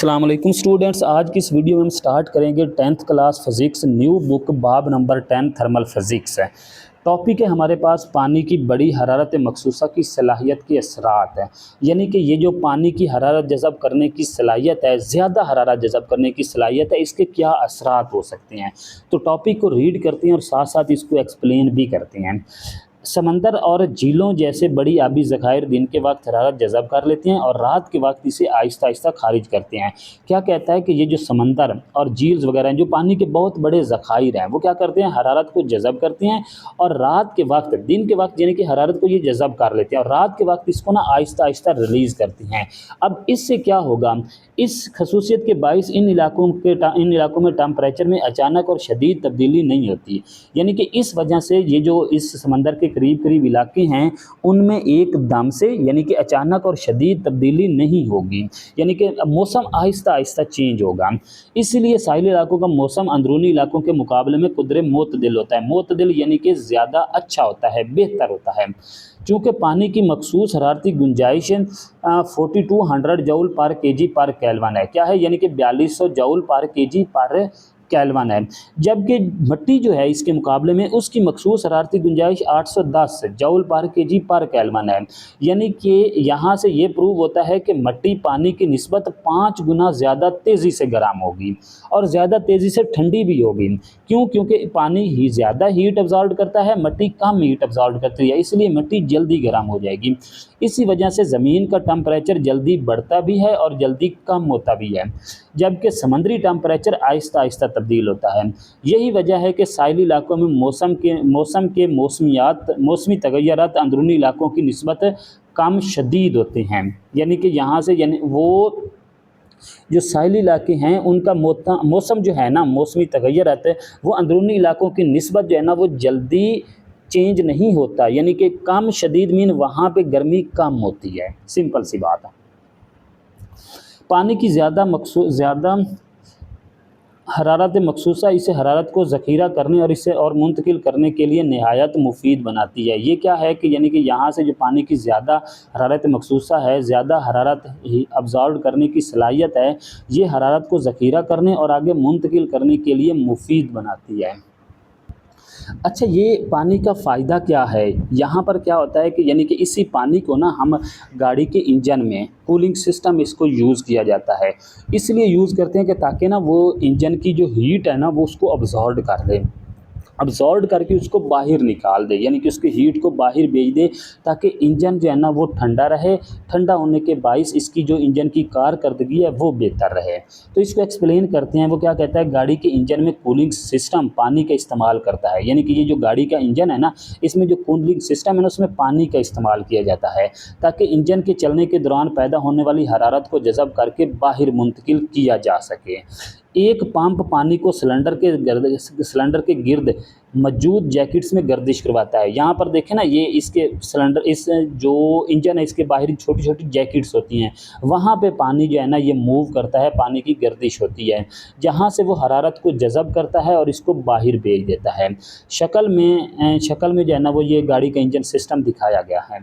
अस्सलाम वालेकुम स्टूडेंट्स, आज की इस वीडियो में हम स्टार्ट करेंगे 10th class physics new book बाब नंबर 10 थर्मल फिज़िक्स है। टॉपिक है हमारे पास पानी की बड़ी हरारत मखसूसा की सलाहियत के असरात है। यानी कि ये जो पानी की हरारत जज़ब करने की सलाहियत है, ज़्यादा हरारत जज़ब करने की सलाहियत है, इसके क्या असरात हो सकते हैं। तो टॉपिक को रीड करते हैं और साथ साथ इसको एक्सप्लेन भी करते हैं। समंदर और झीलों जैसे बड़ी आबी ज़खायर दिन के वक्त हरारत जज़ब कर लेते हैं और रात के वक्त इसे आहिस्ता आहिस्ता खारिज करते हैं। क्या कहता है कि ये जो समंदर और झील्स वगैरह हैं, जो पानी के बहुत बड़े ज़खायर हैं, वो क्या करते हैं, हरारत को जज़ब करते हैं और रात के वक्त, दिन के वक्त यानी कि हरारत को ये जज़ब कर लेते हैं और रात के वक्त इसको ना आहिस्ता आहिस्ता रिलीज़ करते हैं। अब इससे क्या होगा, इस खसूसियत के बाइस इन इलाकों में टेम्परेचर में अचानक और शदीद तब्दीली नहीं होती। यानी कि इस वजह से ये जो इस समंदर के करीब करीब इलाके हैं, उनमें एकदम से यानी कि अचानक और शदीद तब्दीली नहीं होगी, यानी कि मौसम आहिस्ता आहिस्ता चेंज होगा। इसलिए साहिली इलाकों का मौसम अंदरूनी इलाकों के मुकाबले में कुदरे मोतदिल होता है। मोतदिल यानी कि ज़्यादा अच्छा होता है, बेहतर होता है। चूँकि पानी की मखसूस हरारती गुंजाइश 4200 जूल पर केजी पर केल्विन है। क्या है, यानी कि 4200 जूल पर केजी पर केल्विन है। जबकि मिट्टी जो है इसके मुकाबले में उसकी मखसूस हरारती गुंजाइश 810 जूल पर केजी पर केल्विन है। यानी कि यहाँ से ये प्रूव होता है कि मिट्टी पानी की निस्बत 5 गुना ज़्यादा तेज़ी से गर्म होगी और ज़्यादा तेज़ी से ठंडी भी होगी। क्यों? क्योंकि पानी ही ज़्यादा हीट अब्जॉर्ब करता है, मिट्टी कम हीट अब्जॉर्ब करती है, इसलिए मिट्टी जल्दी गर्म हो जाएगी। इसी वजह से ज़मीन का टेम्परेचर जल्दी बढ़ता भी है और जल्दी कम होता भी है, जबकि समुद्री टेम्परेचर आहिस्ता आहिस्ता तब्दील होता है। यही वजह है कि साहिली इलाकों में मौसमी तगय्युरात अंदरूनी इलाकों की निस्बत कम शदीद होते हैं। यानी कि यहाँ से यानी वो जो साहिली इलाके हैं उनका मौसम जो है ना, मौसमी तगय्युरात है, वो अंदरूनी इलाकों की निस्बत जो है ना वो जल्दी चेंज नहीं होता। यानी कि कम शदीद मीन वहाँ पे गर्मी कम होती है, सिंपल सी बात है। पानी की ज़्यादा हरारत मखसूसा इसे हरारत को ज़ख़ीरा करने और इसे और मुंतकिल करने के लिए नहायत मुफीद बनाती है। ये क्या है कि यानी कि यहाँ से जो पानी की ज़्यादा हरारत मखसूसा है, ज़्यादा हरारत अब्ज़ॉर्ब करने की सलाहियत है, ये हरारत को ज़ख़ीरा करने और आगे मुंतकिल करने के लिए मुफीद बनाती है। अच्छा, ये पानी का फ़ायदा क्या है? यहाँ पर क्या होता है कि यानी कि इसी पानी को ना हम गाड़ी के इंजन में कूलिंग सिस्टम इसको यूज़ किया जाता है। इसलिए यूज़ करते हैं कि ताकि ना वो इंजन की जो हीट है ना वो उसको अब्ज़ॉर्ब कर ले, अब्ज़ॉर्ब करके उसको बाहर निकाल दे, यानी कि उसकी हीट को बाहर भेज दे, ताकि इंजन जो है ना वो ठंडा रहे। ठंडा होने के बाइस इसकी जो इंजन की कारकर्दगी है वो बेहतर रहे। तो इसको एक्सप्लेन करते हैं। वो क्या कहता है, गाड़ी के इंजन में कूलिंग सिस्टम पानी का इस्तेमाल करता है। यानी कि ये जो गाड़ी का इंजन है ना, इसमें जो कूलिंग सिस्टम है ना उसमें पानी का इस्तेमाल किया जाता है, ताकि इंजन के चलने के दौरान पैदा होने वाली हरारत को जज़ब करके बाहर मुंतकिल किया जा सके। एक पंप पानी को सिलेंडर के गिर्द मौजूद जैकेट्स में गर्दिश करवाता है। यहाँ पर देखें ना, ये इसके सिलेंडर, इस जो इंजन है इसके बाहर छोटी छोटी जैकेट्स होती हैं, वहाँ पे पानी जो है ना ये मूव करता है, पानी की गर्दिश होती है, जहाँ से वो हरारत को जज़ब करता है और इसको बाहर भेज देता है। शक्ल में जो है ना वो ये गाड़ी का इंजन सिस्टम दिखाया गया है।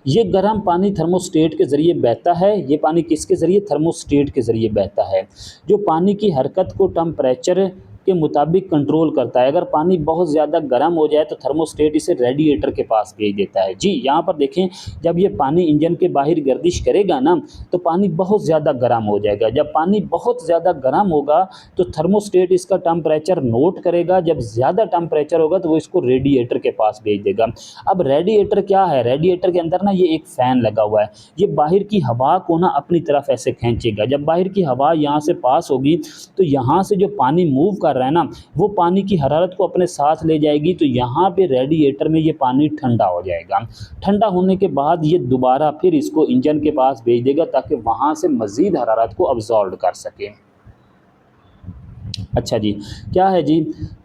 ये गर्म पानी थर्मोस्टेट के ज़रिए बहता है। ये पानी किसके ज़रिए? थर्मोस्टेट के ज़रिए बहता है, जो पानी की हरकत को टेम्परेचर के मुताबिक कंट्रोल करता है। अगर पानी बहुत ज़्यादा गर्म हो जाए तो थर्मोस्टेट इसे रेडिएटर के पास भेज देता है। जी, यहाँ पर देखें, जब ये पानी इंजन के बाहर गर्दिश करेगा ना तो पानी बहुत ज़्यादा गर्म हो जाएगा। जब पानी बहुत ज़्यादा गर्म होगा तो थर्मोस्टेट इसका टेम्परेचर नोट करेगा। जब ज़्यादा टेम्परेचर होगा तो वो इसको रेडिएटर के पास भेज देगा। अब रेडिएटर क्या है? रेडिएटर के अंदर ना ये एक फ़ैन लगा हुआ है। ये बाहर की हवा को ना अपनी तरफ ऐसे खींचेगा। जब बाहर की हवा यहाँ से पास होगी तो यहाँ से जो पानी मूव कर रहा है ना, वो पानी की हरारत को अपने साथ ले जाएगी। तो यहाँ पे रेडिएटर में ये पानी ठंडा हो जाएगा। ठंडा होने के बाद ये दोबारा फिर इसको इंजन के पास भेज देगा, ताकि वहाँ से मज़ीद हरारत को अब्ज़ॉर्ब कर सके। अच्छा जी, क्या है जी,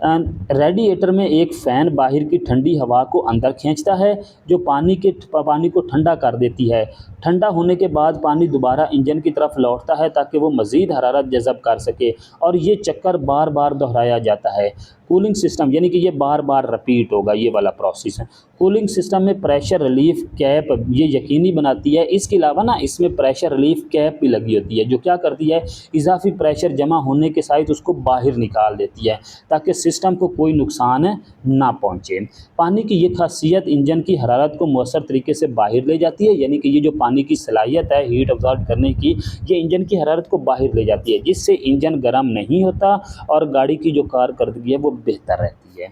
रेडिएटर में एक फ़ैन बाहर की ठंडी हवा को अंदर खींचता है, जो पानी को ठंडा कर देती है। ठंडा होने के बाद पानी दोबारा इंजन की तरफ लौटता है ताकि वो मज़ीद हरारत जज़ब कर सके, और ये चक्कर बार बार दोहराया जाता है। कूलिंग सिस्टम यानी कि ये बार बार रिपीट होगा, ये वाला प्रोसेस है। कूलिंग सिस्टम में प्रेशर रिलीफ कैप ये यकीनी बनाती है, इसके अलावा ना इसमें प्रेशर रिलीफ कैप भी लगी होती है जो क्या करती है, इजाफी प्रेशर जमा होने के साथ उसको बाहर निकाल देती है ताकि सिस्टम को कोई नुकसान ना पहुंचे। पानी की ये खासियत इंजन की हरारत को मौसर तरीके से बाहर ले जाती है, यानी कि ये जो पानी की सलाहियत है हीट अब्जॉर्ब करने की, ये इंजन की हरारत को बाहर ले जाती है, जिससे इंजन गर्म नहीं होता और गाड़ी की जो कारकर्दगी है वो बेहतर रहती है,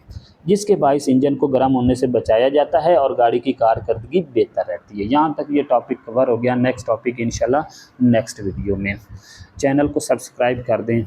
जिसके बायस इंजन को गर्म होने से बचाया जाता है और गाड़ी की कारकर्दगी बेहतर रहती है। यहाँ तक ये टॉपिक कवर हो गया। नेक्स्ट टॉपिक इंशाल्लाह नेक्स्ट वीडियो में। चैनल को सब्सक्राइब कर दें।